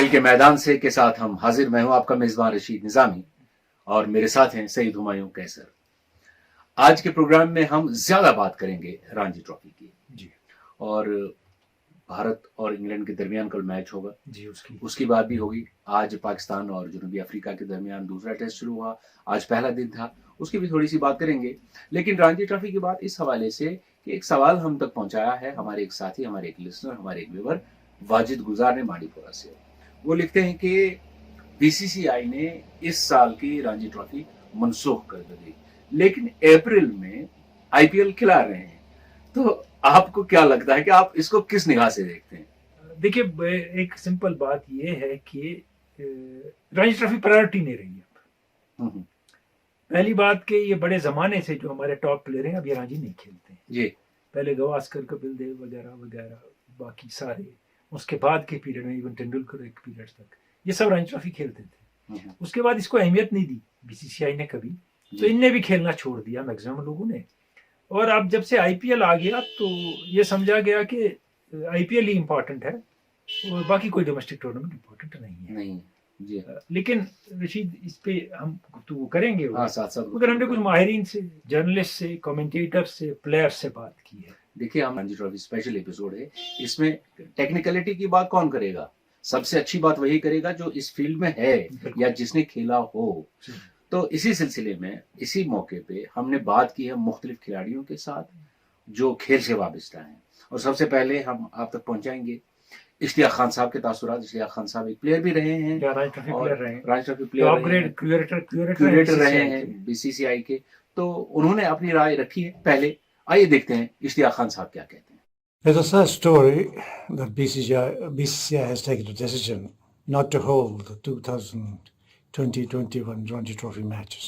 खेल के मैदान से के साथ हम हाजिर। मैं हूं आपका मेजबान रशीद निजामी और मेरे साथ हैं सईद हुमायूं कैसर। आज के प्रोग्राम में हम ज्यादा बात करेंगे रणजी ट्रॉफी की जी और भारत और इंग्लैंड के दरमियान कल मैच होगा जी उसकी बात भी होगी। आज पाकिस्तान और जनूबी अफ्रीका के दरमियान दूसरा टेस्ट शुरू हुआ, आज पहला दिन था, उसकी भी थोड़ी सी बात करेंगे। लेकिन रणजी ट्रॉफी की बात इस हवाले से कि एक सवाल हम तक पहुंचाया है हमारे एक साथी, हमारे एक लिसनर, हमारे एक व्यूअर वाजिद गुजार ने मांडीपुरा से। वो लिखते हैं कि बीसीसीआई ने इस साल की रणजी ट्रॉफी मनसूख कर दी, लेकिन अप्रैल में आईपीएल खिला रहे हैं। तो आपको क्या लगता है कि आप इसको किस निगाह से देखते हैं? देखिए, एक सिंपल बात यह है कि रणजी ट्रॉफी प्रायोरिटी नहीं रही है। पहली बात कि ये बड़े जमाने से जो हमारे टॉप प्लेयर हैं अब ये रणजी नहीं खेलते हैं जी। पहले गवास्कर, कपिल देव वगैरह वगैरह, बाकी सारे उसके बाद के पीरियड में, इवन तेंदुलकर एक पीरियड तक ये सब रणजी ट्रॉफी खेलते थे। उसके बाद इसको अहमियत नहीं दी बीसीसीआई ने कभी, तो इनने भी खेलना छोड़ दिया मैक्सिमम लोगों ने। और अब जब से आईपीएल आ गया तो ये समझा गया कि आईपीएल ही इम्पोर्टेंट है और बाकी कोई डोमेस्टिक टूर्नामेंट इम्पोर्टेंट नहीं है। जी। लेकिन रशीद, इस पे हम गुफ्तगू करेंगे। हाँ, साथ साथ अगर हमने कुछ माहिरीन से, जर्नलिस्ट से, कमेंटेटर से, प्लेयर से बात की है। देखिए, हम रणजी ट्रॉफी स्पेशल एपिसोड है, इसमें टेक्निकलिटी की बात कौन करेगा? सबसे अच्छी बात वही करेगा जो इस फील्ड में है या जिसने खेला हो। तो इसी सिलसिले में, इसी मौके पे हमने बात की है मुख्तलिफ खिलाड़ियों के साथ जो खेल से वाबस्ता हैं। और सबसे पहले हम आप तक पहुंचाएंगे इश्तियाक खान साहब के तासुरात। इश्तियाक खान साहब एक प्लेयर भी रहे हैं, रणजी ट्रॉफी प्लेयर, क्यूरेटर रहे हैं बीसीसीआई के। तो उन्होंने अपनी राय रखी है। पहले आइए देखते हैं इश्तियाक खान साहब क्या कहते हैं। It's a sad story that BCCI has taken a decision not to hold the 2020-21 Ranji Trophy matches.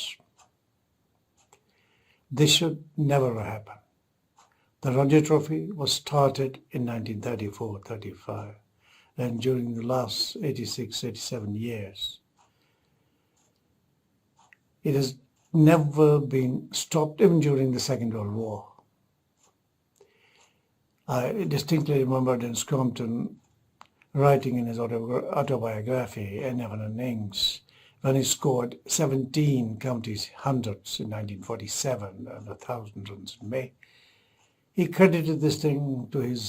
This should never happen. The Ranji Trophy was started in 1934-35, and during the last 86-87 years, it has never been stopped, even during the Second World War. I distinctly remember Dennis Compton writing in his autobiography, Evan Innings, when he scored 17 counties hundreds in 1947 and 1,000 runs in May. He credited this thing to his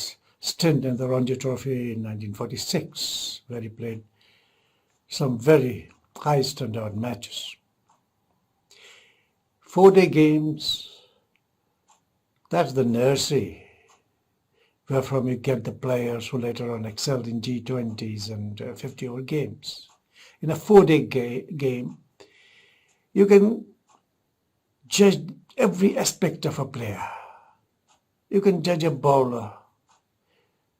stint in the Ranji Trophy in 1946, where he played some very high standard matches. 4-day games, that's the nursery where from you get the players who later on excelled in G20s and 50-over games. In a 4-day game, you can judge every aspect of a player. You can judge a bowler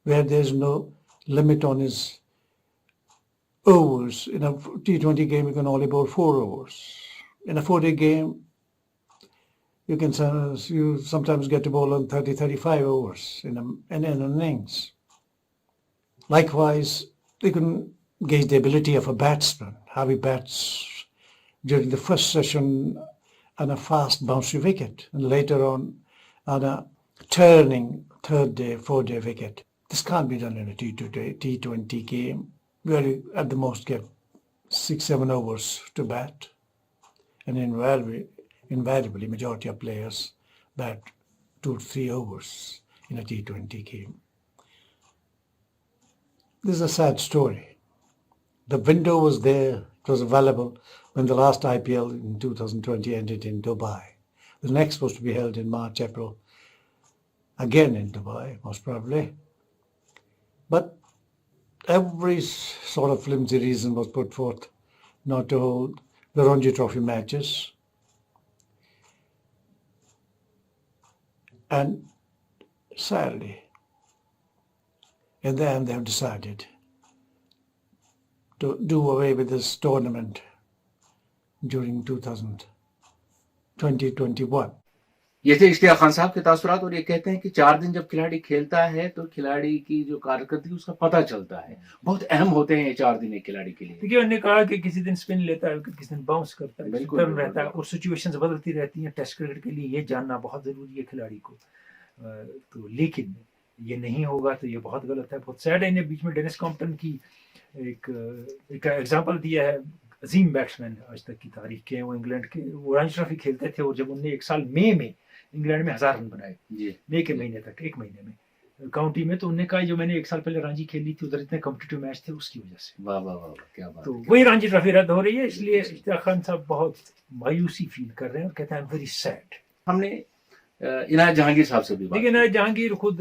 where there's no limit on his overs. In a T20 game, you can only bowl 4 overs. In a 4-day game, you sometimes get to bowl on 30-35 overs in an innings. Likewise, you can gauge the ability of a batsman, how he bats during the first session on a fast bouncy wicket, and later on a turning 3rd-day, 4-day wicket. This can't be done in a T20 game, where you at the most get 6-7 overs to bat, and invariably majority of players bat 2-3 overs in a T20 game. This is a sad story. The window was there, it was available when the last IPL in 2020 ended in Dubai. The next was to be held in March, April, again in Dubai, most probably. But every sort of flimsy reason was put forth not to hold the Ranji Trophy matches. And sadly, in the end, they have decided to do away with this tournament during 2020-21. ये थे इश्तियाक खान साहब के तासुरात। और ये कहते हैं कि 4 दिन जब खिलाड़ी खेलता है तो खिलाड़ी की जो कारकर्दगी उसका पता चलता है। बहुत अहम होते हैं ये 4 दिन एक खिलाड़ी के लिए। देखिए, उन्होंने कहा कि किसी दिन स्पिन लेता है, किसी दिन बाउंस करता है, टर्न रहता है और सिचुएशंस बदलती रहती हैं। टेस्ट क्रिकेट के लिए ये जानना बहुत जरूरी है खिलाड़ी को। तो लेकिन ये नहीं होगा तो ये बहुत गलत है, बहुत सैड है। इन्हें बीच में डेनिस कॉम्पटन की एक एग्जांपल दिया है, अजीम बैट्समैन आज तक की तारीख के हैं वो, इंग्लैंड के, वो रणजी ट्रॉफी खेलते थे और जब उनने एक साल मई में इंग्लैंड में 1000 रन बनाए, मई के महीने तक, एक महीने में काउंटी में, तो उनने कहा जो मैंने एक साल पहले रणजी खेली थी उधर इतने कॉम्पिटिटिव मैच थे उसकी वजह से। वाह वाह वाह, क्या बात। तो वही रणजी ट्रॉफी रद्द हो रही है, इसलिए इश्तियाक खान साहब बहुत मायूसी फील कर रहे हैं और कहते हैं वेरी सैड। हमने इनायत जहांगीर साहब से भी बात लेकिन इनायत जहांगीर खुद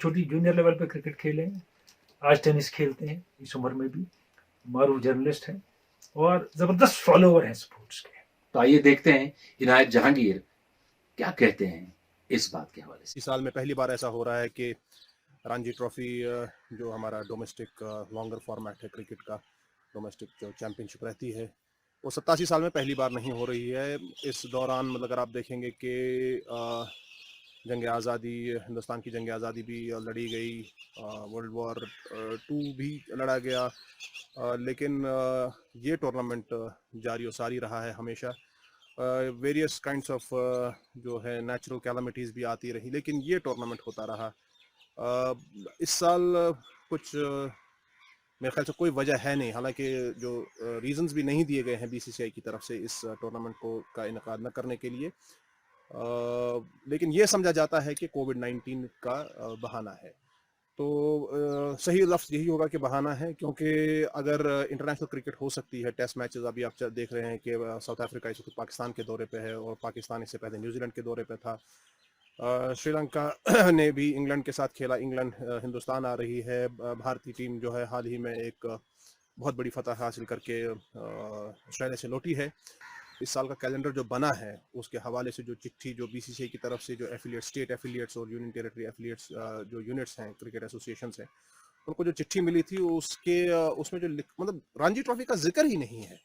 छोटी जूनियर लेवल पे क्रिकेट खेले हैं, आज टेनिस खेलते हैं इस उम्र में भी, मारूफ जर्नलिस्ट हैं और जबरदस्त फॉलोअर हैं स्पोर्ट्स के। तो आइए देखते हैं इनायत जहांगीर क्या कहते हैं इस बात के हवाले से। इस साल में पहली बार ऐसा हो रहा है कि रणजी ट्रॉफी जो हमारा डोमेस्टिक लॉन्गर फॉर्मेट है क्रिकेट का, डोमेस्टिक जो चैंपियनशिप रहती है, वो 87 साल में पहली बार नहीं हो रही है। इस दौरान मतलब अगर आप देखेंगे कि जंग आज़ादी, हिंदुस्तान की जंग आज़ादी भी लड़ी गई, वर्ल्ड वॉर 2 भी लड़ा गया, लेकिन ये टूर्नामेंट जारी और सारी रहा है हमेशा। वेरियस काइंड्स ऑफ जो है नेचुरल कैलामिटीज़ भी आती रही, लेकिन ये टूर्नामेंट होता रहा। इस साल कुछ मेरे ख्याल से कोई वजह है नहीं, हालांकि जो रीजंस भी नहीं दिए गए हैं बीसीसीआई की तरफ से इस टूर्नामेंट का इनेकाद न करने के लिए, लेकिन ये समझा जाता है कि कोविड-19 का बहाना है। तो सही लफ्ज़ यही होगा कि बहाना है, क्योंकि अगर इंटरनेशनल क्रिकेट हो सकती है, टेस्ट मैचेस अभी आप देख रहे हैं कि साउथ अफ्रीका इस वक्त पाकिस्तान के दौरे पे है और पाकिस्तान इससे पहले न्यूजीलैंड के दौरे पे था। श्रीलंका ने भी इंग्लैंड के साथ खेला, इंग्लैंड हिंदुस्तान आ रही है। भारतीय टीम जो है हाल ही में एक बहुत बड़ी फतह हासिल करके ऑस्ट्रेलिया से लौटी है। इस साल का कैलेंडर जो बना है उसके हवाले से जो चिट्ठी जो बीसीसीआई की तरफ से जो एफिलिएट, स्टेट एफिलिएट्स और यूनियन टेरिटरी एफिलिएट्स जो यूनिट्स हैं, क्रिकेट एसोसिएशंस हैं, उनको जो चिट्ठी मिली थी उसके उसमें जो मतलब रणजी ट्रॉफी का जिक्र ही नहीं है।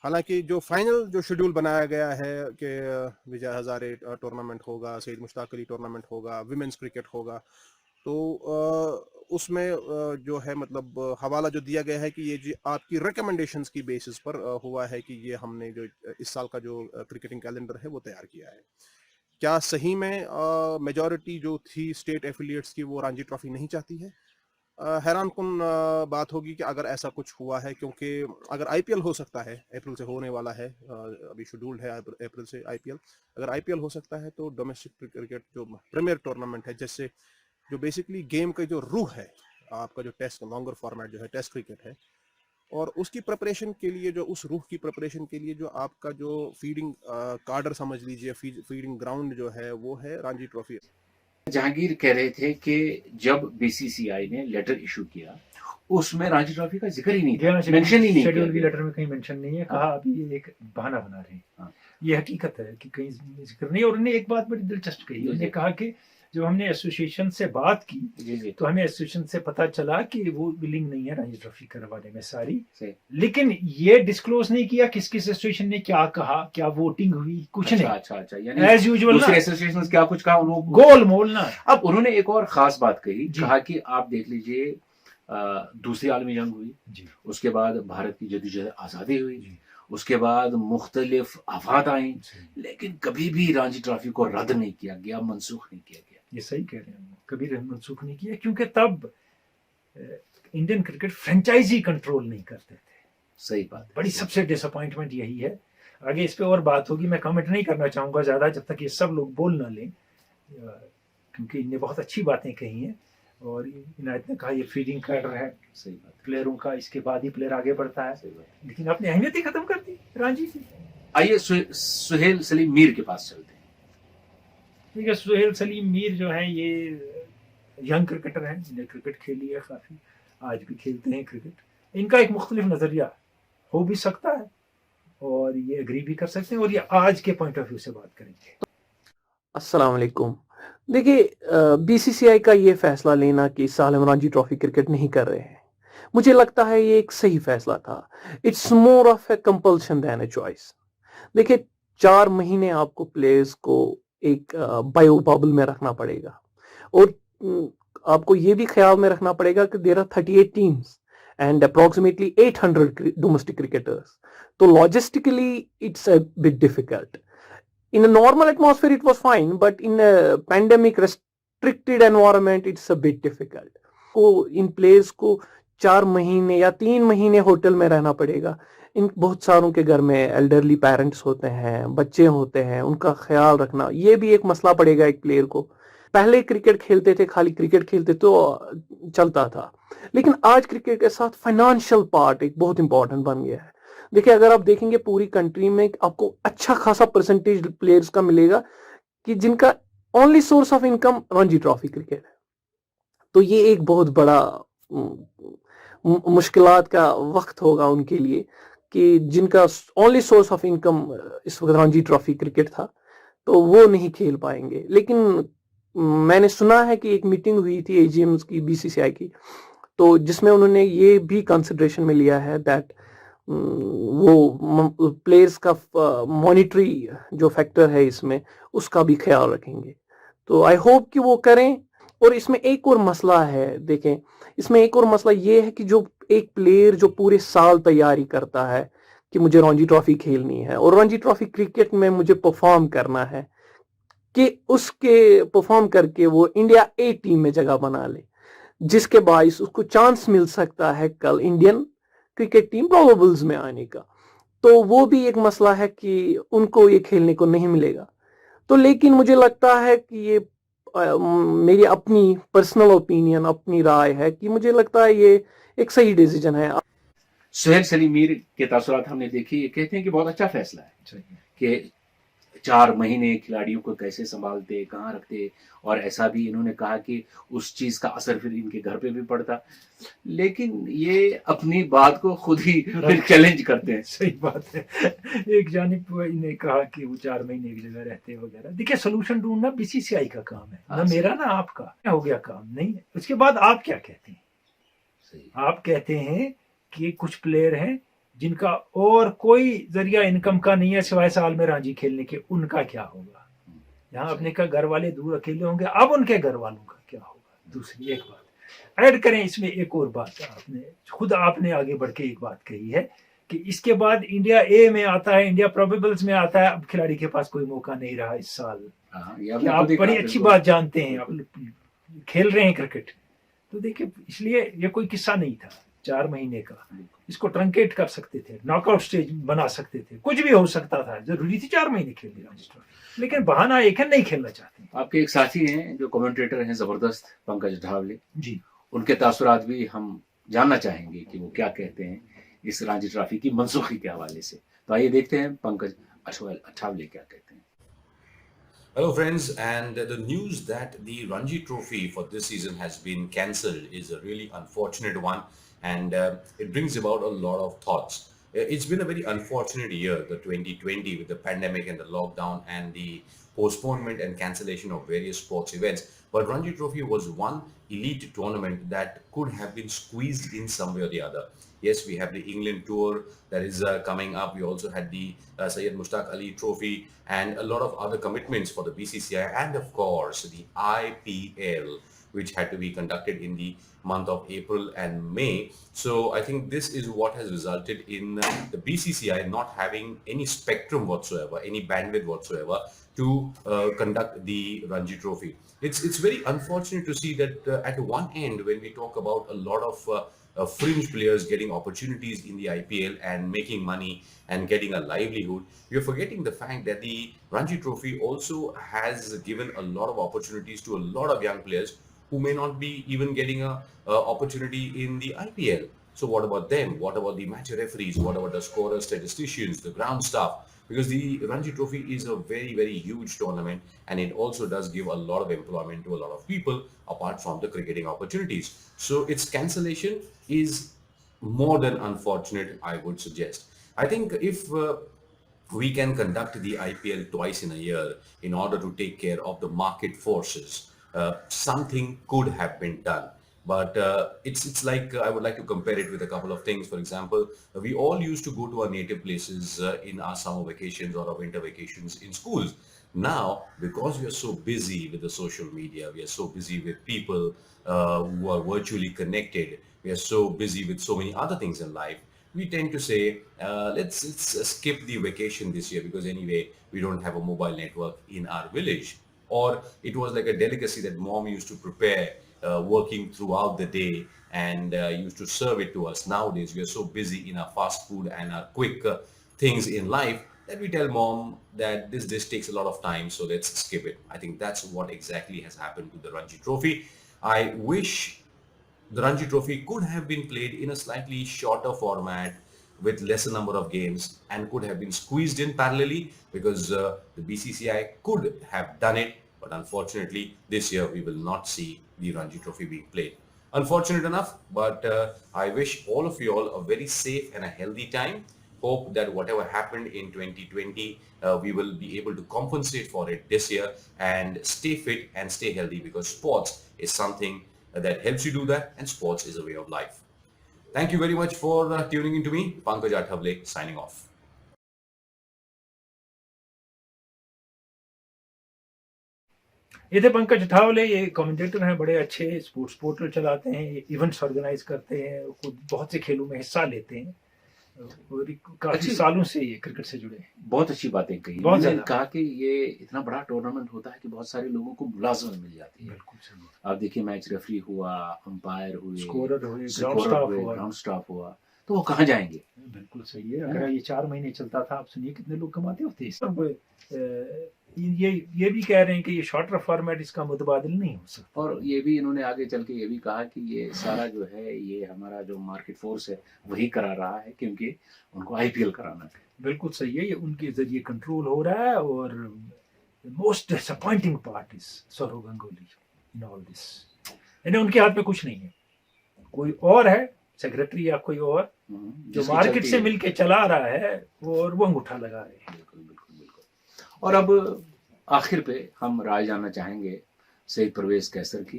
हालांकि जो फाइनल जो शेड्यूल बनाया गया है कि विजय हजारे टूर्नामेंट होगा, सईद मुश्ताक अली टूर्नामेंट होगा, विमेंस क्रिकेट होगा, तो उसमें जो है मतलब हवाला जो दिया गया है कि ये आपकी रिकमेंडेशंस की बेसिस पर हुआ है कि ये हमने जो इस साल का जो क्रिकेटिंग कैलेंडर है वो तैयार किया है। क्या सही में मेजॉरिटी जो थी स्टेट एफिलिएट्स की वो रणजी ट्रॉफी नहीं चाहती है? हैरान कुन बात होगी कि अगर ऐसा कुछ हुआ है, क्योंकि अगर आईपीएल हो सकता है, अप्रैल से होने वाला है, अभी शेड्यूल्ड है अप्रैल से आईपीएल, अगर आईपीएल हो सकता है तो डोमेस्टिक क्रिकेट जो प्रीमियर टूर्नामेंट है, जैसे जो बेसिकली गेम का जो रूह है, आपका जो टेस्ट लॉन्गर फॉर्मेट जो है टेस्ट क्रिकेट है, और उसकी प्रिपरेशन के लिए जो उस रूह की प्रिपरेशन के लिए जो आपका जो फीडिंग कार्डर समझ लीजिए, फीडिंग ग्राउंड जो है वो है रणजी ट्रॉफी। जहांगीर कह रहे थे कि जब बीसीसीआई ने लेटर इशू किया उसमें रणजी ट्रॉफी का जिक्र ही नहीं था, मेंशन ही नहीं किया। शेड्यूल की लेटर में कहीं मेंशन नहीं है, कहा अभी ये एक बहाना बना रहे हैं। ये हकीकत है कि कहीं जिक्र नहीं। और उन्होंने एक बात बड़ी दिलचस्प कही, उन्होंने कहा कि जब हमने एसोसिएशन से बात की तो हमें एसोसिएशन से पता चला कि वो विलिंग नहीं है रणजी ट्रॉफी करवाने में सारी, लेकिन ये डिस्क्लोज नहीं किया किस किस एसोसिएशन ने क्या कहा, क्या वोटिंग हुई, कुछ नहीं। अच्छा, यानी एज यूजुअल दूसरे एसोसिएशन क्या कुछ कहा, गोल मोल ना। अब उन्होंने एक और खास बात कही, कहा कि आप देख लीजिए दूसरी आलमी जंग हुई, उसके बाद भारत की जदोजहद आजादी हुई, उसके बाद मुख्तलिफ आफात आई, लेकिन कभी भी रणजी ट्रॉफी को रद्द नहीं किया गया, मनसूख नहीं किया गया। ये सही कह रहे हैं, कभी मनसूख नहीं किया, क्योंकि तब इंडियन क्रिकेट फ्रेंचाइजी कंट्रोल नहीं करते थे। सही बात, बड़ी सबसे डिसअपॉइंटमेंट यही है। आगे इस पे और बात होगी, मैं कमेंट नहीं करना चाहूंगा ज्यादा जब तक ये सब लोग बोल ना लें, क्योंकि इनने बहुत अच्छी बातें कही हैं और इनायत ने कहा ये फीडिंग कार्डर है। सही बात, प्लेयरों का, इसके बाद ही प्लेयर आगे बढ़ता है। सही बात, लेकिन अपनी अहमियत ही खत्म कर दी रणजी की। आइए सुहेल सलीम मीर के पास चलते हैं। ठीक है, सुहेल सलीम मीर जो हैं ये यंग क्रिकेटर हैं, इन्हें क्रिकेट खेली है काफ़ी, आज भी खेलते हैं क्रिकेट। इनका एक मुख्तलिफ नज़रिया हो भी सकता है और ये एग्री भी कर सकते हैं, और ये आज के पॉइंट ऑफ व्यू से बात करेंगे। अस्सलाम वालेकुम। देखिए, बीसीसीआई का ये फैसला लेना कि इस साल हम रणजी ट्रॉफी क्रिकेट नहीं कर रहे हैं, मुझे लगता है ये एक सही फैसला था। It's more of a compulsion than a choice. देखिए, 4 महीने आपको प्लेयर्स को एक बायो बबल में रखना पड़ेगा, और आपको ये भी ख्याल में रखना पड़ेगा कि there are 38 teams and approximately 800 domestic cricketers. तो logistically it's a bit difficult. In a normal atmosphere, it was fine, but in a pandemic restricted environment, it's a bit difficult. को इन प्लेयर्स को 4 महीने या 3 महीने होटल में रहना पड़ेगा। इन बहुत सारों के घर में एल्डरली पेरेंट्स होते हैं, बच्चे होते हैं, उनका ख्याल रखना ये भी एक मसला पड़ेगा एक प्लेयर को। पहले क्रिकेट खेलते थे, खाली क्रिकेट खेलते तो चलता था, लेकिन आज क्रिकेट के साथ फाइनेंशियल पार्ट एक बहुत इंपॉर्टेंट बन गया है। देखिए, अगर आप देखेंगे पूरी कंट्री में आपको अच्छा खासा परसेंटेज प्लेयर्स का मिलेगा कि जिनका only source of income Ranji trophy cricket है। तो ये एक बहुत बड़ा मुश्किलात का वक्त होगा उनके लिए कि जिनका ओनली सोर्स ऑफ इनकम इस वक्त रणजी ट्रॉफी क्रिकेट था, तो वो नहीं खेल पाएंगे। लेकिन मैंने सुना है कि एक मीटिंग हुई थी एजीएम्स की, बीसीसीआई की, तो जिसमें उन्होंने ये भी कंसिडरेशन में लिया है दैट वो प्लेयर्स का मॉनिटरी जो फैक्टर है इसमें उसका भी ख्याल रखेंगे। तो आई होप कि वो करें। और इसमें एक और मसला है, देखें, इसमें एक और मसला ये है कि जो एक प्लेयर जो पूरे साल तैयारी करता है कि मुझे रणजी ट्रॉफी खेलनी है और रणजी ट्रॉफी क्रिकेट में मुझे परफॉर्म करना है, कि उसके परफॉर्म करके वो इंडिया ए टीम में जगह बना ले, जिसके बाइस उसको चांस मिल सकता है कल इंडियन क्रिकेट टीम प्रोबेबल्स में आने का। तो वो भी एक मसला है कि उनको ये खेलने को नहीं मिलेगा। तो लेकिन मुझे लगता है कि ये मेरी अपनी पर्सनल ओपिनियन, अपनी राय है कि मुझे लगता है ये एक सही डिसीजन है। सुहेल सलीम मीर के तासुरात हमने देखी, ये कहते हैं कि बहुत अच्छा फैसला है कि 4 महीने खिलाड़ियों को कैसे संभालते, कहाँ रखते, और ऐसा भी इन्होंने कहा कि उस चीज का असर फिर इनके घर पे भी पड़ता। लेकिन ये अपनी बात को खुद ही फिर चैलेंज करते हैं। सही बात है। एक जानिब इन्हें कहा कि वो 4 महीने की जगह रहते वगैरह। देखिए, सोल्यूशन ढूंढना बीसीसीआई का काम है, ना मेरा ना आपका। हो गया काम, नहीं है। उसके बाद आप क्या कहते हैं? सही। आप कहते हैं कि कुछ प्लेयर हैं जिनका और कोई जरिया इनकम का नहीं है सिवाय साल में रणजी खेलने के, उनका क्या होगा? यहाँ अपने का घर वाले दूर अकेले होंगे, अब उनके घर वालों का क्या होगा? दूसरी एक बात ऐड करें इसमें, एक और बात आपने आगे बढ़ के एक बात कही है कि इसके बाद इंडिया ए में आता है, इंडिया प्रोबेबल्स में आता है। अब खिलाड़ी के पास कोई मौका नहीं रहा इस साल। कि आप बड़ी अच्छी बात जानते हैं, आप खेल रहे हैं क्रिकेट। तो देखिए, इसलिए ये कोई किस्सा नहीं था 4 महीने का। इसको ट्रंकेट कर सकते थे, नॉकआउट स्टेज बना सकते थे, कुछ भी हो सकता था। जरूरी थी 4 महीने खेलने का, लेकिन बहाना एक है, नहीं खेलना चाहते। आपके एक साथी हैं जो कमेंटेटर हैं जबरदस्त, पंकज ढावले जी, उनके तासुरात भी हम जानना चाहेंगे कि वो क्या कहते हैं इस रणजी ट्रॉफी की मनसूखी के हवाले से। तो आइए देखते हैं पंकज अठावले क्या कहते हैं। Hello friends, and the news that the Ranji Trophy for this season has been cancelled is a really unfortunate one, and it brings about a lot of thoughts. It's been a very unfortunate year, the 2020, with the pandemic and the lockdown and the postponement and cancellation of various sports events. But Ranji Trophy was one elite tournament that could have been squeezed in some way or the other. Yes, we have the England tour that is coming up. We also had the Syed Mushtaq Ali Trophy and a lot of other commitments for the BCCI, and of course the IPL, which had to be conducted in the month of April and May. So I think this is what has resulted in the BCCI not having any spectrum whatsoever, any bandwidth whatsoever to conduct the Ranji Trophy. It's very unfortunate to see that at one end, when we talk about a lot of fringe players getting opportunities in the IPL and making money and getting a livelihood, we are forgetting the fact that the Ranji Trophy also has given a lot of opportunities to a lot of young players who may not be even getting a opportunity in the IPL. So what about them? What about the match referees? What about the scorers, statisticians, the ground staff? Because the Ranji Trophy is a very, very huge tournament, and it also does give a lot of employment to a lot of people apart from the cricketing opportunities. So its cancellation is more than unfortunate, I would suggest. I think if we can conduct the IPL twice in a year in order to take care of the market forces, something could have been done. But it's like I would like to compare it with a couple of things. For example, we all used to go to our native places in our summer vacations or our winter vacations in schools. Now, because we are so busy with the social media, we are so busy with people who are virtually connected, we are so busy with so many other things in life, we tend to say, let's skip the vacation this year because anyway, we don't have a mobile network in our village. Or it was like a delicacy that mom used to prepare working throughout the day and used to serve it to us. Nowadays, we are so busy in our fast food and our quick things in life that we tell mom that this dish takes a lot of time, so let's skip it. I think that's what exactly has happened to the Ranji Trophy. I wish the Ranji Trophy could have been played in a slightly shorter format with lesser number of games and could have been squeezed in parallelly, because the BCCI could have done it, but unfortunately this year we will not see the Ranji Trophy being played. Unfortunate enough, but I wish all of you all a very safe and a healthy time. Hope that whatever happened in 2020, we will be able to compensate for it this year and stay fit and stay healthy, because sports is something that helps you do that, and sports is a way of life. Thank you very much for tuning in to me. Pankaj Athavale signing off. ये थे पंकज अठावले, ये commentator हैं, बड़े अच्छे, sports portal चलाते हैं, events organise करते हैं, खुद बहुत से खेलों में हिस्सा लेते हैं और काफी सालों से ये क्रिकेट से जुड़े हैं। बहुत अच्छी बातें कही। बहुत मैंने ज्यादा। कहा कि ये इतना बड़ा टूर्नामेंट होता है कि बहुत सारे लोगों को मुलाजमत मिल जाती है। बिल्कुल सही। आप देखिए, मैच रेफरी हुआ, अंपायर हुए, स्कोरर हुए, स्कोरर ग्राउंड स्टाफ हुआ, तो वो कहाँ जाएंगे? बिल्कुल सही है। अगर ये 4 महीने चलता था, आप सुनिए कितने लोग कमाते होते। सब ये भी कह रहे हैं कि ये शॉर्टर फॉर्मेट, इसका मुतबादिल नहीं हो सकता। और ये भी इन्होंने आगे चल के ये भी कहा कि ये सारा जो है, ये हमारा जो मार्केट फोर्स है वही करा रहा है, क्योंकि उनको आईपीएल कराना है। बिल्कुल सही है, ये उनके जरिए कंट्रोल हो रहा है। और most disappointing part is Sourav Ganguly in all this. यानी उनके हाथ में कुछ नहीं है, कोई और है सेक्रेटरी या कोई और जो मार्केट से मिलके चला रहा है, और वो अंगूठा लगा रहे हैं। बिल्कुल बिल्कुल बिल्कुल। और अब आखिर पे हम राय जानना चाहेंगे सईद परवेज कैसर की,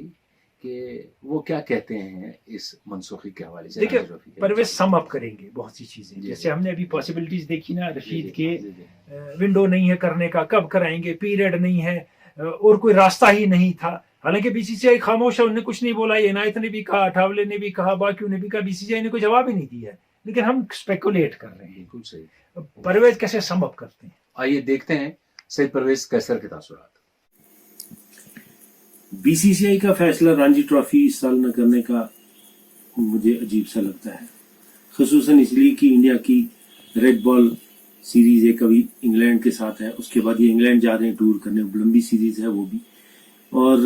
कि वो क्या कहते हैं इस मनसूखी के हवाले से। देखिए, परवेज सम अप करेंगे बहुत सी चीजें, जैसे हमने अभी पॉसिबिलिटीज देखी ना, रशीद के विंडो नहीं है करने का, कब कराएंगे, पीरियड नहीं है, और कोई रास्ता ही नहीं था। हालांकि बीसीसीआई खामोश है, उन्होंने कुछ नहीं बोला। इनायत ने भी कहा, अठावले ने भी कहा, बाकियों ने भी कहा, बीसीसीआई ने कोई जवाब ही नहीं दिया है, लेकिन हम स्पेकुलेट कर रहे हैं। बिल्कुल सही। परवेज कैसे सम अप करते हैं, आइए देखते हैं सईद परवेज कैसर के तासुरात। बीसीसीआई का फैसला रणजी ट्रॉफी इस साल न करने का मुझे अजीब सा लगता है, खुसूसन इसलिए कि इंडिया की रेड बॉल सीरीज एक अभी इंग्लैंड के साथ है, उसके बाद ये इंग्लैंड जा रहे हैं टूर करने, लंबी सीरीज है वो भी, और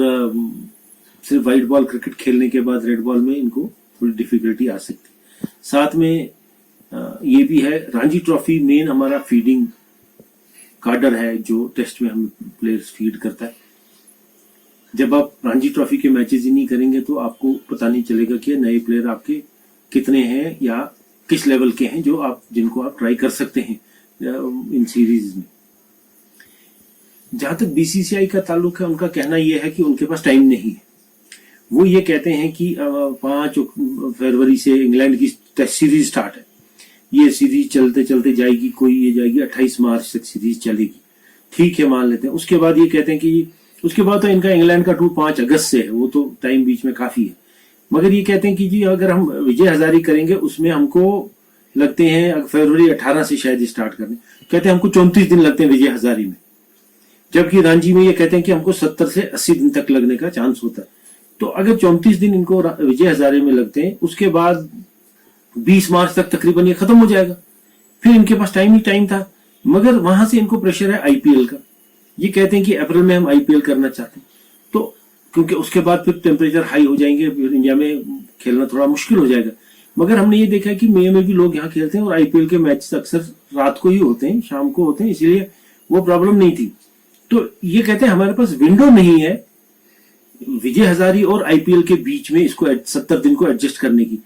सिर्फ वाइट बॉल क्रिकेट खेलने के बाद रेड बॉल में इनको थोड़ी डिफिकल्टी आ सकती। साथ में ये भी है, रणजी ट्रॉफी मेन हमारा फीडिंग कार्डर है, जो टेस्ट में हम प्लेयर्स फीड करता है। जब आप रणजी ट्रॉफी के मैचेस ही नहीं करेंगे तो आपको पता नहीं चलेगा कि नए प्लेयर आपके कितने हैं या किस लेवल के हैं, जो आप जिनको आप ट्राई कर सकते हैं इन सीरीज में। जहां तक बीसीसीआई का ताल्लुक है, उनका कहना यह है कि उनके पास टाइम नहीं है। वो ये कहते हैं कि 5 फरवरी से इंग्लैंड की टेस्ट सीरीज स्टार्ट है, ये सीरीज चलते चलते जाएगी, कोई ये जाएगी 28 मार्च तक सीरीज चलेगी, ठीक है मान लेते हैं। उसके बाद ये कहते हैं कि उसके बाद तो इनका इंग्लैंड का टूर 5 अगस्त से है, वो तो टाइम बीच में काफी है। मगर ये कहते हैं कि जी अगर हम विजय हजारी करेंगे उसमें हमको लगते हैं फरवरी 18 से शायद स्टार्ट करने, कहते हैं हमको 34 दिन लगते हैं विजय हजारी में, जबकि रणजी में ये कहते हैं कि हमको 70 से 80 दिन तक लगने का चांस होता है। तो अगर 34 दिन इनको विजय हजारे में लगते हैं, उसके बाद 20 मार्च तक तकरीबन ये खत्म हो जाएगा, फिर इनके पास टाइम ही टाइम था। मगर वहां से इनको प्रेशर है आईपीएल का, ये कहते हैं कि अप्रैल में हम आईपीएल करना चाहते हैं, तो क्योंकि उसके बाद फिर टेम्परेचर हाई हो जाएंगे, फिर इंडिया में खेलना थोड़ा मुश्किल हो जाएगा। मगर हमने ये देखा कि मई में भी लोग यहाँ खेलते हैं और आईपीएल के मैच अक्सर रात को ही होते हैं, शाम को होते हैं, इसलिए वो प्रॉब्लम नहीं थी। तो ये कहते हैं हमारे पास विंडो नहीं है विजय हजारी और आईपीएल के बीच में इसको 70 दिन को एडजस्ट करने की।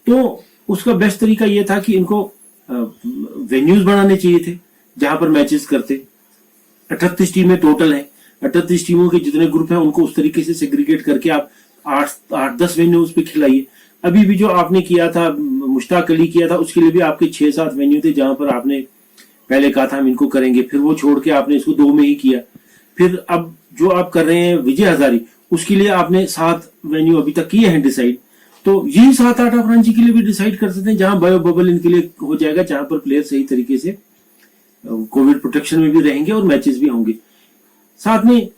तो उसका बेस्ट तरीका ये था कि इनको वेन्यूज बनाने चाहिए थे जहां पर मैचेस करते। 38 टीमें टोटल हैं, 38 टीमों के जितने ग्रुप हैं उनको उस तरीके से सेग्रीगेट करके आप 8-10 वेन्यूज पे खिलाइए। अभी भी जो आपने किया था, मुश्ताक अली किया था, उसके लिए भी आपके 6-7 वेन्यू थे जहां पर आपने पहले कहा था हम इनको करेंगे, फिर वो छोड़ के आपने इसको 2 में ही किया। फिर अब जो आप कर रहे हैं विजय हजारी, उसके लिए आपने 7 वेन्यू अभी तक किए हैं डिसाइड। तो यही 7-8 आप रणजी के लिए भी डिसाइड कर सकते हैं, जहां बायो बबल इनके लिए हो जाएगा, जहां पर प्लेयर सही तरीके से कोविड प्रोटेक्शन में भी रहेंगे और मैचेस भी होंगे। साथ में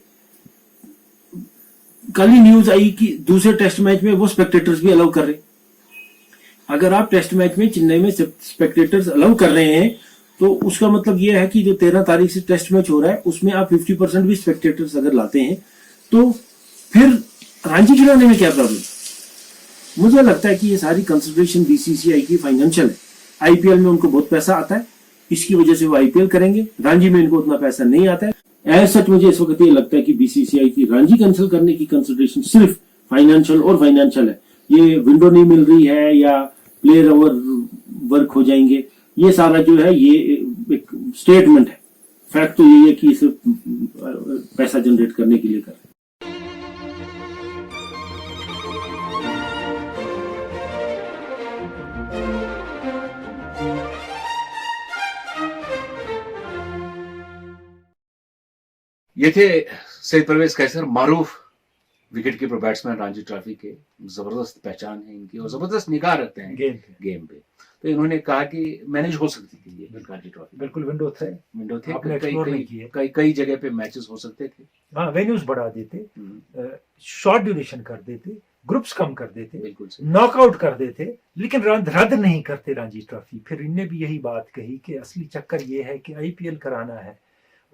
कल ही न्यूज आई कि दूसरे टेस्ट मैच में वो स्पेक्टेटर्स भी अलाउ कर रहे हैं। अगर आप टेस्ट मैच में चेन्नई में स्पेक्टेटर्स अलाउ कर रहे हैं तो उसका मतलब ये है कि जो 13 तारीख से टेस्ट मैच हो रहा है उसमें आप 50% भी स्पेक्टेटर्स अगर लाते हैं तो फिर रणजी खिलाने में क्या प्रॉब्लम? मुझे लगता है कि ये सारी कंसिडरेशन बीसीसीआई की फाइनेंशियल है। आईपीएल में उनको बहुत पैसा आता है, इसकी वजह से वो आईपीएल करेंगे। रणजी में इनको उतना पैसा नहीं आता है। एज सच मुझे इस वक्त ये लगता है कि बीसीसीआई की रणजी कैंसिल करने की कंसिडरेशन सिर्फ फाइनेंशियल है। ये विंडो नहीं मिल रही है या प्लेयर ओवर वर्क हो जाएंगे, ये सारा जो है ये एक स्टेटमेंट है। फैक्ट तो ये है कि इसे पैसा जनरेट करने के लिए कर रहे हैं। ये थे सईद परवेज कैसर, मारूफ wicket keeper batsman Ranji Trophy के। जबरदस्त पहचान है इनकी और जबरदस्त निगाह रखते हैं गेम पे। तो इन्होंने कहा कि मैनेज हो सकती थी ये रणजी ट्रॉफी, बिल्कुल विंडो थे आपने एक्सप्लोर नहीं किए। कई जगह पे मैचेस हो सकते थे। हाँ, वेन्यूज बढ़ा देते, शॉर्ट ड्यूरेशन कर देते, ग्रुप्स कम कर देते, बिल्कुल नॉकआउट कर देते, लेकिन रद्द नहीं करते रणजी ट्रॉफी। फिर इनने भी यही बात कही कि असली चक्कर ये है कि आईपीएल कराना है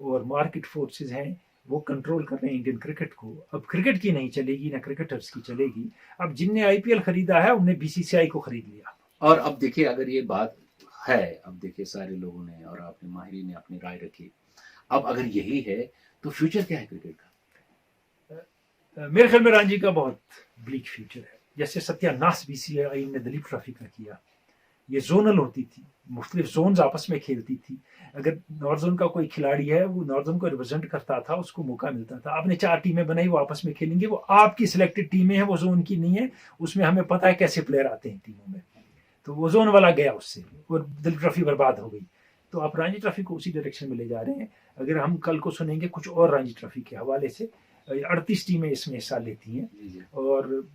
और मार्केट फोर्सेस हैं वो कंट्रोल कर रहे हैं इंडियन क्रिकेट को। अब क्रिकेट की नहीं चलेगी ना क्रिकेटर्स की चलेगी। अब जिनने आईपीएल खरीदा है उनने बीसीसीआई को खरीद लिया। और अब देखिए अगर ये बात है, अब देखिए सारे लोगों ने और आपने माहिरी ने अपनी राय रखी। अब अगर यही है तो फ्यूचर क्या है क्रिकेट का? मेरे ख्याल में रणजी का बहुत ब्लीक फ्यूचर है। जैसे सत्यानाश बीसीसीआई ने दिलीप ट्रॉफी का किया, ये जोनल होती थी, मुख्तलिफ जोन्स आपस में खेलती थी। अगर नॉर्थ जोन का कोई खिलाड़ी है वो नॉर्थ जोन को रिप्रेजेंट करता था, उसको मौका मिलता था। आपने 4 टीमें बनाई, वो आपस में खेलेंगे, वो आपकी सिलेक्टेड टीमें हैं, वो जोन की नहीं है। उसमें हमें पता है कैसे प्लेयर आते हैं टीमों में। तो वो जोन वाला गया उससे और दिलीप ट्रॉफी बर्बाद हो गई। तो आप रणजी ट्रॉफी को उसी डायरेक्शन में ले जा रहे हैं। अगर हम कल को सुनेंगे कुछ और रणजी ट्रॉफी के हवाले से, 38 टीमें इसमें हिस्सा लेती हैं और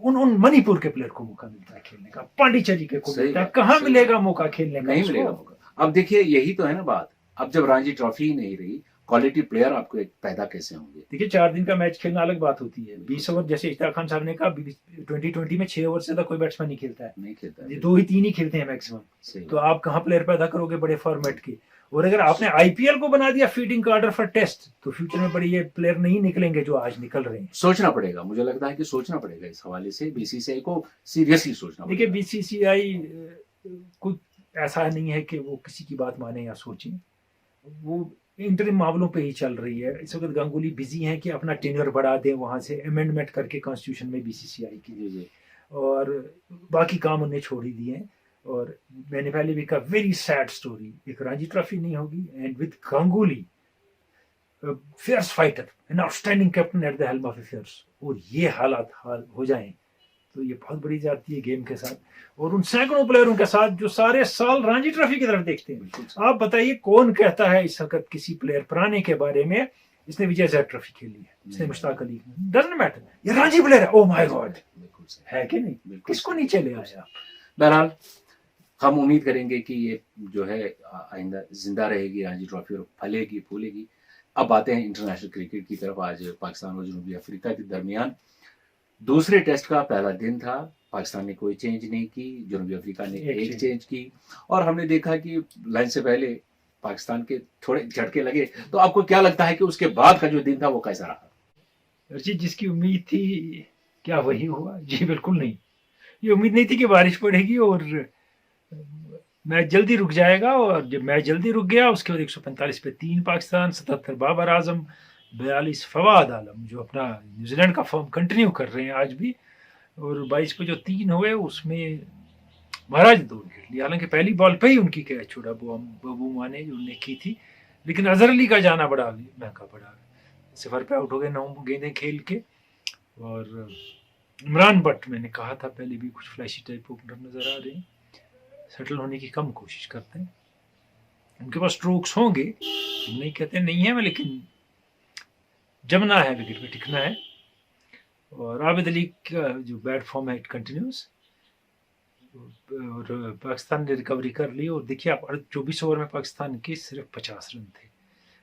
उन मणिपुर के प्लेयर को मौका मिलता है खेलने का, पांडिचेरी के को मिलता है, कहाँ मिलेगा मौका खेलने का? नहीं मिलेगा मौका। अब देखिए यही तो है ना बात। अब जब रणजी ट्रॉफी ही नहीं रही, क्वालिटी प्लेयर आपको एक पैदा कैसे होंगे? देखिए 4 दिन का मैच खेलना अलग बात होती है। 20 ओवर, जैसे इश्तियाक खान साहब ने कहा, 2020 में 6 ओवर से ज्यादा कोई बैट्समैन नहीं खेलता है, नहीं खेलता है, 2 ही 3 ही खेलते हैं मैक्सिमम। तो आप कहाँ प्लेयर पैदा करोगे बड़े फॉर्मेट के? और अगर आपने आईपीएल को बना दिया फीडिंग कार्डर फॉर टेस्ट, तो फ्यूचर में बड़े ये प्लेयर नहीं निकलेंगे जो आज निकल रहे हैं। सोचना पड़ेगा, मुझे लगता है कि सोचना पड़ेगा इस हवाले से। बीसीसीआई को सीरियसली सोचना देखिए पड़ेगा। बीसीसीआई कुछ ऐसा नहीं है कि वो किसी की बात माने या सोचे, वो इंटरिम मामलों पे ही चल रही है। इस वक्त गांगुली बिजी हैं कि अपना टेन्योर बढ़ा दें वहां से अमेंडमेंट करके कॉन्स्टिट्यूशन में बीसीसीआई की, और बाकी काम उन्हें छोड़ ही दिए हैं। और मैंने पहले भी कहा, वेरी सैड स्टोरी, एक रणजी ट्रॉफी नहीं होगी and with Ganguly fierce fighter, an outstanding captain at the helm of affairs, और ये हालात हो जाएं तो ये बहुत बड़ी जाती है गेम के साथ और उन सैकड़ों प्लेयरों के साथ जो सारे साल रणजी ट्रॉफी की तरफ देखते हैं। आप बताइए कौन कहता है इस वक्त किसी प्लेयर पुराने के बारे में, इसने विजय हजारे ट्रॉफी खेली है, इसने मुश्ताक अली, डजंट मैटर, ये रणजी प्लेयर है, ओह माय गॉड, है कि नहीं? किसको नीचे ले आया? बहरहाल हम उम्मीद करेंगे कि ये जो है आइंदा जिंदा रहेगी रणजी ट्रॉफी और फलेगी फूलेगी। अब आते हैं इंटरनेशनल क्रिकेट की तरफ। आज पाकिस्तान और जनूबी अफ्रीका के दरमियान दूसरे टेस्ट का पहला दिन था। पाकिस्तान ने कोई चेंज नहीं की, जनूबी अफ्रीका ने एक चेंज की, और हमने देखा कि लाइन से पहले पाकिस्तान के थोड़े झटके लगे। तो आपको क्या लगता है कि उसके बाद का जो दिन था वो कैसा रहा? जी, जिसकी उम्मीद थी क्या वही हुआ? जी बिल्कुल नहीं। ये उम्मीद नहीं थी कि बारिश पड़ेगी और मैच जल्दी रुक जाएगा, और जब मैच जल्दी रुक गया उसके बाद 145 पे 3 पाकिस्तान, 77 बाबर आजम, 42 फवाद आलम जो अपना न्यूजीलैंड का फॉर्म कंटिन्यू कर रहे हैं आज भी, और 22 पे जो 3 हुए उसमें महाराज 2 विकेट ली। हालांकि पहली बॉल पे ही उनकी कैच छोड़ा बबू माने जो उन्हें की थी, लेकिन अजहर अली का जाना बड़ा महंगा पड़ा। 0 पे आउट हो गए 9 गेंदें खेल के। और इमरान भट्ट, मैंने कहा था पहले भी, कुछ फ्लैशी टाइप ओपनर नजर आ रहे हैं, सेटल होने की कम कोशिश करते हैं। उनके पास स्ट्रोक्स होंगे, नहीं कहते नहीं है, लेकिन जमना है, विकेट पे टिकना है। और आबिद अली का जो बैट फॉर्म है इट कंटिन्यूस, और पाकिस्तान ने रिकवरी कर ली। और देखिए आप 24 ओवर में पाकिस्तान के सिर्फ 50 रन थे,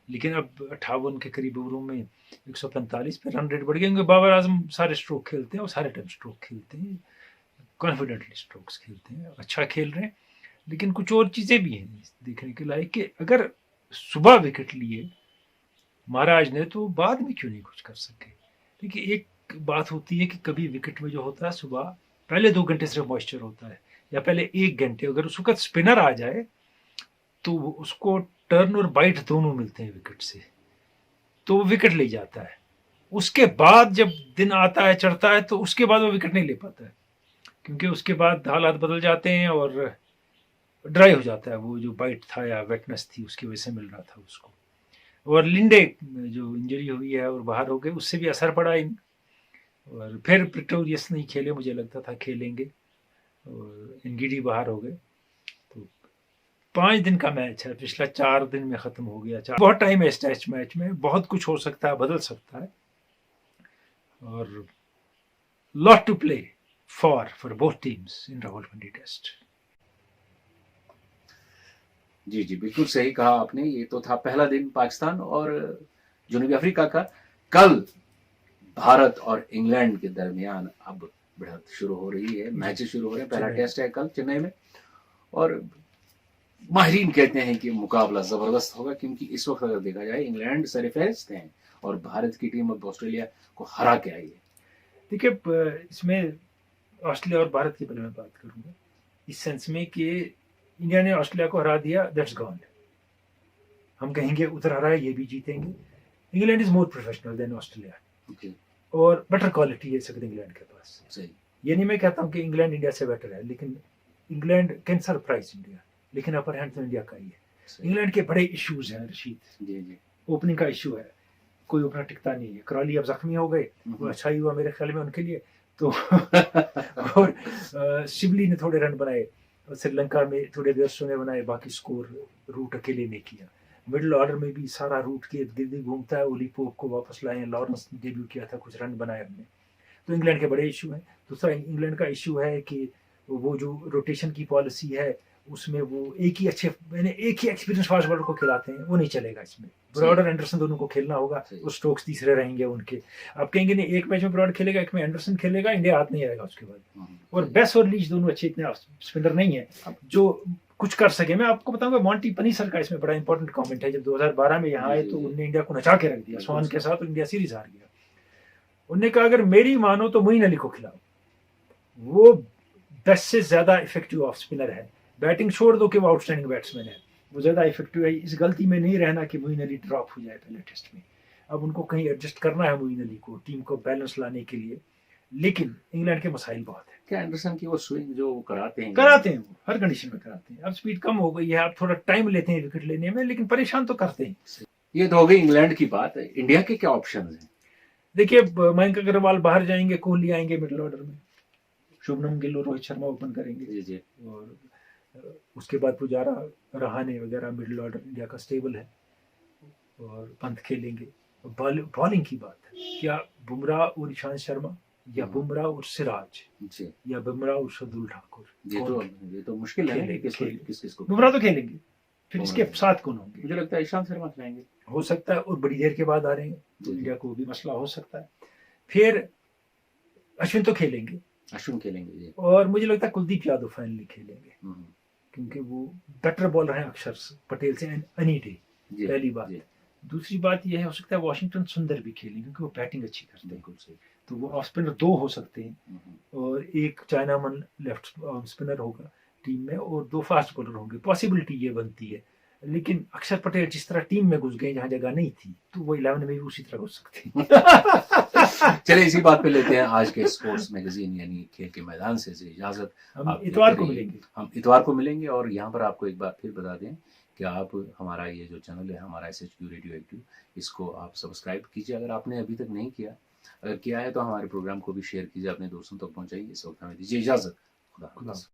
लेकिन अब 58 के करीब ओवरों में 145 पे रन रेट बढ़ गया, क्योंकि बाबर आजम सारे स्ट्रोक खेलते हैं और सारे टाइम स्ट्रोक खेलते हैं, कॉन्फिडेंटली स्ट्रोक्स खेलते हैं, अच्छा खेल रहे हैं। लेकिन कुछ और चीज़ें भी हैं देखने के लायक कि अगर सुबह विकेट लिए महाराज ने तो बाद में क्यों नहीं कुछ कर सके। देखिए एक बात होती है कि कभी विकेट में जो होता है सुबह पहले 2 घंटे सिर्फ मॉइस्चर होता है या पहले 1 घंटे, अगर उस वक्त स्पिनर आ जाए तो उसको टर्न और बाइट दोनों मिलते हैं विकेट से, तो वो विकेट ले जाता है। उसके बाद जब दिन आता है चढ़ता है तो उसके बाद वो विकेट नहीं ले पाता है, क्योंकि उसके बाद हालात बदल जाते हैं और ड्राई हो जाता है, वो जो बाइट था या वेटनेस थी उसकी वजह से मिल रहा था उसको। और लिंडे जो इंजरी हुई है और बाहर हो गए, उससे भी असर पड़ा इन, और फिर प्रिटोरियस नहीं खेले, मुझे लगता था खेलेंगे, और एनगिडी बाहर हो गए। तो 5 दिन का मैच है, पिछला 4 दिन में ख़त्म हो गया। बहुत टाइम है इस टेस्ट मैच में, बहुत कुछ हो सकता है, बदल सकता है, और lot to play for both teams in Rawalpindi test. जी जी, बिल्कुल सही कहा आपने। ये तो था पहला दिन पाकिस्तान और जनूबी अफ्रीका का। कल भारत और इंग्लैंड के दरमियान अब बढ़त शुरू हो रही है, मैचेस शुरू हो रहे हैं। पहला टेस्ट है कल चेन्नई में, और माहिरीन कहते हैं कि मुकाबला जबरदस्त होगा, क्योंकि इस वक्त अगर देखा जाए इंग्लैंड सरफहरिस्त हैं और भारत की टीम अब ऑस्ट्रेलिया को हरा के आई है। देखिए इसमें ऑस्ट्रेलिया और भारत की पहले मैं बात करूंगा, इस सेंस में कि इंडिया ने ऑस्ट्रेलिया को हरा दिया, दैट्स गॉन। हम कहेंगे उधर हरा है, ये भी जीतेंगे। England is more professional than Australia, और बेटर क्वालिटी है सकते इंग्लैंड के पास। सही। ये नहीं मैं कहता हूँ कि इंग्लैंड इंडिया से बेटर है, लेकिन इंग्लैंड कैन सरप्राइज इंडिया, लेकिन अपर हैंड तो इंडिया का ही है। इंग्लैंड के बड़े इश्यूज हैं रशीद। जी जी। ओपनिंग का इशू है, कोई ओपनर टिकता नहीं है। क्रॉली अब जख्मी हो गए, वो अच्छा ही हुआ मेरे ख्याल में उनके लिए तो और शिबली ने थोड़े रन बनाए, श्रीलंका में थोड़े व्यस्तों ने बनाए, बाकी स्कोर रूट अकेले ने किया। मिडिल ऑर्डर में भी सारा रूट के इर्द गिर्द घूमता है। ओली पोप को वापस लाए, लॉरेंस ने डेब्यू किया था, कुछ रन बनाए हमने। तो इंग्लैंड के बड़े इशू हैं। दूसरा इंग्लैंड का इशू है कि वो जो रोटेशन की पॉलिसी है उसमें वो एक ही एक्सपीरियंस फास्ट बॉलर को खिलाते हैं, वो नहीं चलेगा इसमें। ब्रॉडर एंडरसन दोनों को खेलना होगा, और स्टोक्स तीसरे रहेंगे उनके। आप कहेंगे नहीं एक मैच में ब्रॉडर खेलेगा, एक में एंडरसन खेलेगा, इंडिया हाथ नहीं आएगा उसके बाद। और बेस और लीच दोनों अच्छे इतने स्पिनर नहीं है जो कुछ कर सके। मैं आपको बताऊंगा मॉन्टी पनीसर का इसमें बड़ा इंपॉर्टेंट कमेंट है। जब 2012 में यहाँ आए तो उन्होंने इंडिया को नचा के रख दिया स्वान के साथ, और इंडिया सीरीज हार गया। उन्होंने कहा अगर मेरी मानो तो मोइन अली को खिलाओ, वो 10 से ज्यादा इफेक्टिव ऑफ स्पिनर है। बैटिंग छोड़ दो कि वो आउटस्टैंडिंग बैट्समैन है, वो ज्यादा इफेक्टिव है। इस गलती में नहीं रहना कि मोइन अली ड्रॉप हो जाए पहले टेस्ट में। अब उनको कहीं एडजस्ट करना है मोइन अली को, टीम को बैलेंस लाने के लिए। लेकिन इंग्लैंड के मसाइल बहुत है। क्या एंडरसन की वो स्विंग जो कराते हैं वो हर कंडीशन में कराते हैं। अब स्पीड कम हो गई है, अब थोड़ा टाइम लेते हैं विकेट लेने में, लेकिन परेशान तो करते हैं। ये तो हो गई इंग्लैंड की बात। इंडिया के क्या ऑप्शन हैं? देखिए मयंक अग्रवाल बाहर जाएंगे, कोहली आएंगे मिडिल ऑर्डर में, शुभमन गिल और रोहित शर्मा ओपन करेंगे। जी जी। और उसके बाद पुजारा, रहाने वगैरह मिडिल ऑर्डर इंडिया का स्टेबल है, और पंत खेलेंगे। बॉलिंग की बात है, क्या बुमराह और ईशांत शर्मा, या बुमराह और सिराज, या बुमराह और शार्दुल ठाकुर? ये तो मुश्किल है। किसको? बुमराह तो खेलेंगे, फिर इसके साथ कौन होंगे? मुझे लगता है ईशांत शर्मा खिलाएंगे, हो सकता है, और बड़ी देर के बाद आ रहे हैं तो इंडिया को भी मसला हो सकता है। फिर अश्विन तो खेलेंगे, जी। और मुझे लगता है कुलदीप यादव फाइनली खेलेंगे, क्योंकि वो बेटर बॉलर हैं अक्षर पटेल से एनी डे। पहली बात। दूसरी बात यह है, हो सकता है वॉशिंगटन सुंदर भी खेलें, क्योंकि वो बैटिंग अच्छी करते हैं। बिल्कुल सही। तो वो ऑफ स्पिनर 2 हो सकते हैं, और एक चाइनामन लेफ्ट स्पिनर होगा टीम में, और 2 फास्ट बॉलर होंगे। पॉसिबिलिटी ये बनती है, लेकिन अक्षर पटेल जिस तरह टीम में घुस गए जहाँ जगह नहीं थी, तो वो 11 में भी उसी तरह घुस सकते हैं। चलिए इसी बात पे लेते हैं आज के स्पोर्ट्स मैगजीन यानी खेल के मैदान से इजाजत। हम इतवार को मिलेंगे। और यहाँ पर आपको एक बार फिर बता दें कि आप हमारा ये जो चैनल है, हमारा SHQ रेडियो एक्टिव, इसको आप सब्सक्राइब कीजिए अगर आपने अभी तक नहीं किया। अगर किया है तो हमारे प्रोग्राम को भी शेयर कीजिए, अपने दोस्तों तक पहुंचाइए। इस वक्त हमें दीजिए इजाजत। खुदा हाफिज़।